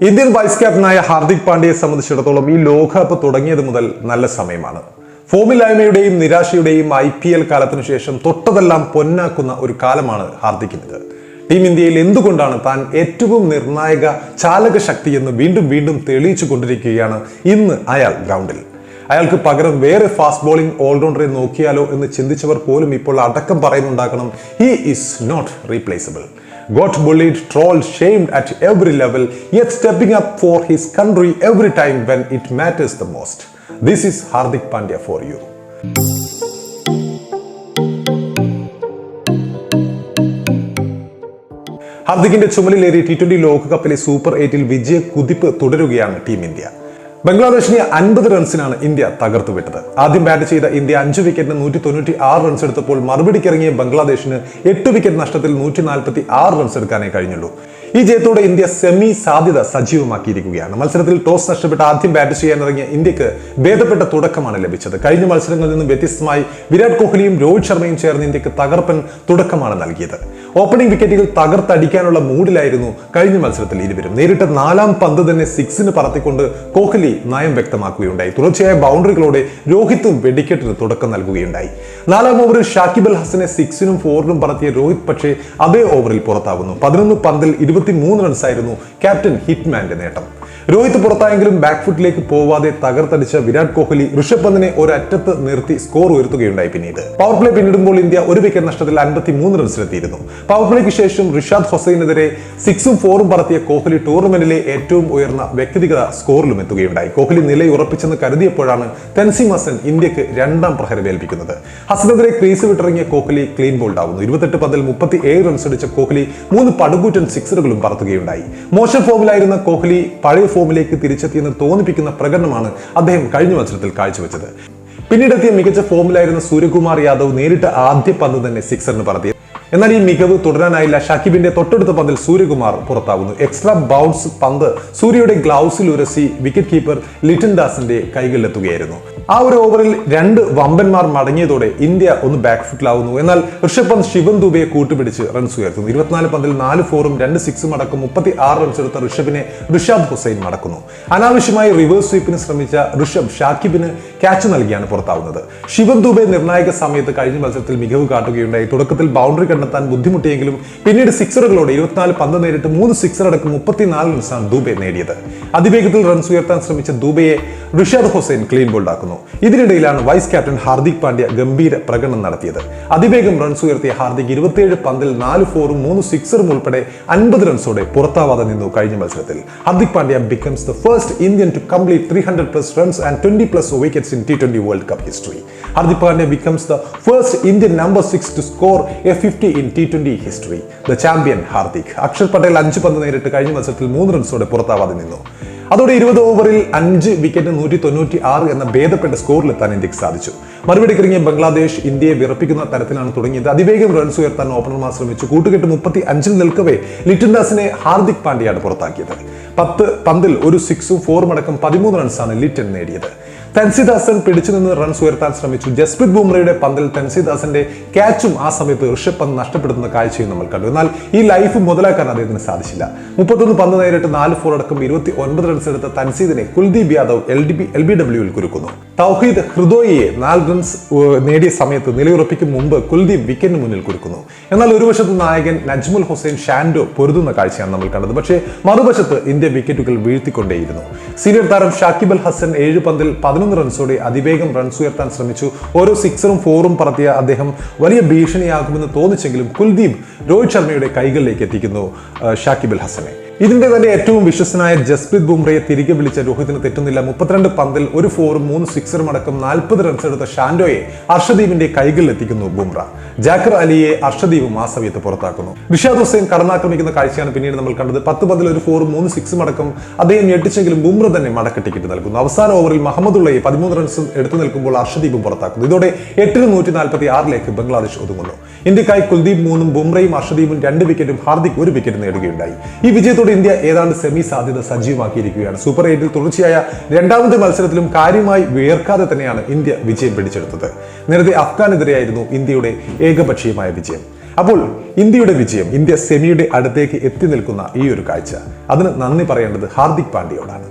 Indian vice ക്യാപ്റ്റനായ Hardik പാണ്ഡ്യയെ സംബന്ധിച്ചിടത്തോളം ഈ ലോകകപ്പ് തുടങ്ങിയത് മുതൽ നല്ല സമയമാണ്. ഫോമില്ലായ്മയുടെയും നിരാശയുടെയും IPL കാലത്തിനു ശേഷം തൊട്ടതെല്ലാം പൊന്നാക്കുന്ന ഒരു കാലമാണ് ഹാർദിക്കിനത്. ടീം ഇന്ത്യയിൽ എന്തുകൊണ്ടാണ് താൻ ഏറ്റവും നിർണായക ചാലക ശക്തി എന്ന് വീണ്ടും വീണ്ടും തെളിയിച്ചു കൊണ്ടിരിക്കുകയാണ് ഇന്ന് അയാൾ ഗ്രൗണ്ടിൽ. അയാൾക്ക് പകരം വേറെ ഫാസ്റ്റ് ബോളിംഗ് ഓൾറൗണ്ടറെ നോക്കിയാലോ എന്ന് ചിന്തിച്ചവർ പോലും ഇപ്പോൾ അടക്കം പറയുന്നുണ്ടാക്കണം, he is not replaceable. Got bullied, trolled, shamed at every level, yet stepping up for his country every time when it matters the most. This is Hardik Pandya for you. ഹാർദിക്കിന്റെ ചുമലിലേറി T20 ലോകകപ്പിലെ super 8-ൽ വിജയ കുതിപ്പ് തുടരുകയാണ് team India. ബംഗ്ലാദേശിനെ 50 റൺസിനാണ് India തകർത്തു വിട്ടത്. ആദ്യം bat ചെയ്ത India 5 വിക്കറ്റിന് 196 runs എടുത്തപ്പോൾ മറുപടിക്കിറങ്ങിയ ബംഗ്ലാദേശിന് 8 വിക്കറ്റ് നഷ്ടത്തിൽ 146 റൺസ് എടുക്കാനേ കഴിഞ്ഞുള്ളൂ. ഈ ജയത്തോടെ ഇന്ത്യ സെമി സാധ്യത സജീവമാക്കിയിരിക്കുകയാണ്. മത്സരത്തിൽ ടോസ് നഷ്ടപ്പെട്ട് ആദ്യം ബാറ്റ് ചെയ്യാനിറങ്ങിയ ഇന്ത്യക്ക് ഭേദപ്പെട്ട തുടക്കമാണ് ലഭിച്ചത്. കഴിഞ്ഞ മത്സരങ്ങളിൽ നിന്നും വ്യത്യസ്തമായി വിരാട് കോഹ്ലിയും രോഹിത് ശർമ്മയും ചേർന്ന് ഇന്ത്യക്ക് തകർപ്പൻ തുടക്കമാണ് നൽകിയത്. ഓപ്പണിംഗ് വിക്കറ്റുകൾ തകർത്തടിക്കാനുള്ള മൂഡിലായിരുന്നു കഴിഞ്ഞ മത്സരത്തിൽ ഇരുവരും. നേരിട്ട 4-ാം പന്ത് തന്നെ 6-ന് പറത്തിക്കൊണ്ട് കോഹ്ലി നയം വ്യക്തമാക്കുകയുണ്ടായി. തുടർച്ചയായ ബൗണ്ടറികളോടെ രോഹിത്തും വെടിക്കെട്ടിന് തുടക്കം നൽകുകയുണ്ടായി. 4-ാം ഓവറിൽ ഷാക്കിബ് അൽ ഹസനെ 6-നും 4-നും പറത്തിയ രോഹിത് പക്ഷേ അതേ ഓവറിൽ പുറത്താകുന്നു. 11 പന്തിൽ 23 റൺസായിരുന്നു ക്യാപ്റ്റൻ ഹിറ്റ്മാന്റെ നേട്ടം. രോഹിത് പുറത്തായെങ്കിലും ബാക്ക്ഫുട്ടിലേക്ക് പോവാതെ തകർത്തടിച്ച വിരാട് കോഹ്ലി ഋഷഭ് പന്തിനെ ഒരറ്റത്ത് നിർത്തി സ്കോർ ഉയർത്തുകയുണ്ടായി. പിന്നീട് പവർ പ്ലേ പിന്നിടുമ്പോൾ ഇന്ത്യ 1 വിക്കറ്റ് നഷ്ടത്തിൽ 53 റൺസിലെത്തിയിരുന്നു. പവർ പ്ലേക്ക് ശേഷം റിഷാദ് ഹുസൈനെതിരെ 6-ഉം 4-ഉം പറത്തിയ കോഹ്ലി ടൂർണമെന്റിലെ ഏറ്റവും ഉയർന്ന വ്യക്തിഗത സ്കോറിലും എത്തുകയുണ്ടായി. കോഹ്ലി നിലയുറപ്പിച്ചെന്ന് കരുതിയപ്പോഴാണ് തൻസീം ഹസൻ ഇന്ത്യക്ക് 2-ാം പ്രഹരമേൽപ്പിക്കുന്നത്. ഹസനെതിരെ ക്രീസ് വിട്ടിറങ്ങിയ കോഹ്ലി ക്ലീൻ ബോൾഡ് ആവുന്നു. 28 പന്തിൽ 37 റൺസ് അടിച്ച കോഹ്ലി 3 പടുകൂറ്റൻ സിക്സറുകളും പറത്തുകയുണ്ടായി. മോശം ഫോമിലായിരുന്ന കോഹ്ലി പഴയ ഫോമിലേക്ക് തിരിച്ചെത്തിയെന്ന് തോന്നിപ്പിക്കുന്ന പ്രകടനമാണ് അദ്ദേഹം കഴിഞ്ഞ മത്സരത്തിൽ കാഴ്ചവെച്ചത്. പിന്നീടെത്തിയ മികച്ച ഫോമിലായിരുന്ന സൂര്യകുമാർ യാദവ് നേരിട്ട് ആദ്യ പന്ത് തന്നെ സിക്സറിന് പറത്തി. എന്നാൽ ഈ മികവ് തുടരാനായില്ല. ഷാക്കിബിന്റെ തൊട്ടടുത്ത പന്തിൽ സൂര്യകുമാർ പുറത്താവുന്നു. എക്സ്ട്രാ ബൗൺസ് പന്ത് സൂര്യയുടെ ഗ്ലൗസിൽ ഉരസി വിക്കറ്റ് കീപ്പർ ലിറ്റൻ ദാസിന്റെ കൈകളിലെത്തുകയായിരുന്നു. ആ ഒരു ഓവറിൽ 2 വമ്പന്മാർ മടങ്ങിയതോടെ ഇന്ത്യ ഒന്ന് ബാക്ക്ഫുട്ടിലാവുന്നു. എന്നാൽ ഋഷഭ് പന്ത് ശിവൻ ദുബെയെ കൂട്ടുപിടിച്ച് റൺസ് ഉയർത്തുന്നു. 24 പന്തിൽ 4 4-ഉം 2 6-ഉം അടക്കം 36 റൺസ് എടുത്ത ഋഷഭിനെ റിഷാദ് ഹുസൈൻ മടക്കുന്നു. അനാവശ്യമായി റിവേഴ്സ് സ്വീപ്പിന് ശ്രമിച്ച ഋഷഭ് ഷാക്കിബിന് ക്യാച്ച് നൽകിയാണ് പുറത്താവുന്നത്. ശിവൻ ദുബെ നിർണായക സമയത്ത് കഴിഞ്ഞ മത്സരത്തിൽ മികവ് കാട്ടുകയുണ്ടായി. തുടക്കത്തിൽ ബൗണ്ടറി കണ്ടെത്താൻ ബുദ്ധിമുട്ടിയെങ്കിലും പിന്നീട് സിക്സറുകളോടെ 24 പന്ത് നേരിട്ട് 3 സിക്സർ അടക്കം 34 റൺസാണ് ദുബെ നേടിയത്. അതിവേഗത്തിൽ റൺസ് ഉയർത്താൻ ശ്രമിച്ച ദുബെയെ റിഷാദ് ഹുസൈൻ ക്ലീൻ ബോൾഡ് ആക്കുന്നു. ഇതിനിടയിലാണ് വൈസ് ക്യാപ്റ്റൻ ഹാർദിക് പാണ്ഡ്യ ഗംഭീര പ്രകടനം നടത്തിയത്. അതിവേഗം റൺസ് ഉയർത്തിയ ഹാർദിക് 27 പന്തിൽ 4 4-ഉം 3 സിക്സറും ഉൾപ്പെടെ 50 റൺസോടെ പുറത്താവാതെ നിന്നു. കഴിഞ്ഞ മത്സരത്തിൽ Hardik Pandya becomes the first Indian to complete 300+ runs and 20+ wickets in T20 World Cup history. Hardik Pandya becomes the first Indian number 6 to score a 50 in T20 history. The champion Hardik. Axar Patel 5 പന്ത് നേരിട്ട് കഴിഞ്ഞ മത്സരത്തിൽ 3 റൺസോടെ പുറത്താവാതെ നിന്നു. അതോടെ 20 ഓവറിൽ 5 വിക്കറ്റ് 196 എന്ന ഭേദപ്പെട്ട സ്കോറിലെത്താൻ ഇന്ത്യക്ക് സാധിച്ചു. മറുപടിക്കിറങ്ങിയ ബംഗ്ലാദേശ് ഇന്ത്യയെ വിറപ്പിക്കുന്ന തരത്തിലാണ് തുടങ്ങിയത്. അതിവേഗം റൺസ് ഉയർത്താൻ ഓപ്പണർമാർ ശ്രമിച്ചു. കൂട്ടുകെട്ട് 35-ൽ നിൽക്കവേ ലിറ്റൻ ദാസിനെ ഹാർദിക് പാണ്ഡ്യയാണ് പുറത്താക്കിയത്. 10 പന്തിൽ 1 6-ഉം 4-ഉം അടക്കം 13 റൺസാണ് ലിറ്റൻ നേടിയത്. തൻസീദാസൻ പിടിച്ചു നിന്ന് റൺസ് ഉയർത്താൻ ശ്രമിച്ചു. ജസ്പ്രീത് ബുംറയുടെ പന്തിൽ തൻസീദാസന്റെ ക്യാച്ചും ആ സമയത്ത് ഋഷഭ് പന്ത് നഷ്ടപ്പെടുത്തുന്ന കാഴ്ചയും നമ്മൾ കണ്ടു. എന്നാൽ ഈ ലൈഫ് മുതലാക്കാൻ അദ്ദേഹത്തിന് സാധിച്ചില്ല. 31 പന്ത് നേരിട്ട് 4 4 അടക്കം 29 റൺസ് എടുത്ത തൻസീദിനെ കുൽദീപ് യാദവ് LBWയിൽ കുരുക്കുന്നു. തൗഹീദ് ഹൃദോയിയെ 4 റൺസ് നേടിയ സമയത്ത് നിലയുറപ്പിക്കും മുമ്പ് കുൽദീപ് വിക്കറ്റിന് മുന്നിൽ കുരുക്കുന്നു. എന്നാൽ ഒരു വശത്ത് നായകൻ നജ്മുൽ ഹുസൈൻ ഷാൻഡോ പൊരുതുന്ന കാഴ്ചയാണ് നമ്മൾ കണ്ടത്. പക്ഷേ മറുവശത്ത് ഇന്ത്യ വിക്കറ്റുകൾ വീഴ്ത്തിക്കൊണ്ടേയിരുന്നു. സീനിയർ താരം ഷാക്കിബ് അൽ ഹസൻ 7 പന്തിൽ 11 റൺസോടെ അതിവേഗം റൺസ് ഉയർത്താൻ ശ്രമിച്ചു. ഓരോ 6-ഉം 4-ഉം പറത്തിയ അദ്ദേഹം വലിയ ഭീഷണിയാകുമെന്ന് തോന്നിച്ചെങ്കിലും കുൽദീപ് രോഹിത് ശർമ്മയുടെ കൈകളിലേക്ക് എത്തിക്കുന്നു ഷാക്കിബ് അൽ ഹസനെ. ഇതിന്റെ തന്നെ ഏറ്റവും വിശ്വസനായ ജസ്പ്രീത് ബുംറയെ തിരികെ വിളിച്ച രോഹിത്തിന് തെറ്റുന്നില്ല. 32 പന്തിൽ 1 4-ഉം 3 സിക്സറും അടക്കം 40 റൺസ് എടുത്ത ഷാൻഡോയെ അർഷദീപിന്റെ കൈകളിൽ എത്തിക്കുന്നു ബുംറ. ജാക്കർ അലിയെ അർഷദീപും ആ സമയത്ത് പുറത്താക്കുന്നു. റിഷാദ് ഹുസൈൻ കടന്നാക്രമിക്കുന്ന കാഴ്ചയാണ് പിന്നീട് നമ്മൾ കണ്ടത്. 10 പന്തിൽ 1 4-ഉം 3 6-ഉം അടക്കം അദ്ദേഹം ഞെട്ടിച്ചെങ്കിലും ബുംറ തന്നെ മടക്ക ടിക്കറ്റ് നൽകുന്നു. അവസാന ഓവറിൽ മുഹമ്മദുള്ളയെ 13 റൺസ് എടുത്തു നിൽക്കുമ്പോൾ അർഷദീപും പുറത്താക്കുന്നു. ഇതോടെ 8-ന് 146 ബംഗ്ലാദേശ് ഒതുങ്ങുന്നു. ഇന്ത്യക്കായി കുൽദീപ് 3-ഉം ബുംറയും അർഷദീപും 2 വിക്കറ്റും ഹാർദിക് 1 വിക്കറ്റ് നേടുകയുണ്ടായി. ഈ വിജയത്തോടെ ഇന്ത്യ ഏതാണ്ട് സെമി സാധ്യത സജീവമാക്കിയിരിക്കുകയാണ്. സൂപ്പർ 8-ൽ തുടർച്ചയായ 2ാമത്തെ മത്സരത്തിലും കാര്യമായി വിയർക്കാതെ തന്നെയാണ് ഇന്ത്യ വിജയം പിടിച്ചെടുത്തത്. നേരത്തെ അഫ്ഗാനെതിരെയായിരുന്നു ഇന്ത്യയുടെ ഏകപക്ഷീയമായ വിജയം. അപ്പോൾ ഇന്ത്യയുടെ വിജയം, ഇന്ത്യ സെമിയുടെ അടുത്തേക്ക് എത്തി നിൽക്കുന്ന ഈ ഒരു കാഴ്ച, അതിന് നന്ദി പറയേണ്ടത് ഹാർദിക് പാണ്ഡ്യയോടാണ്.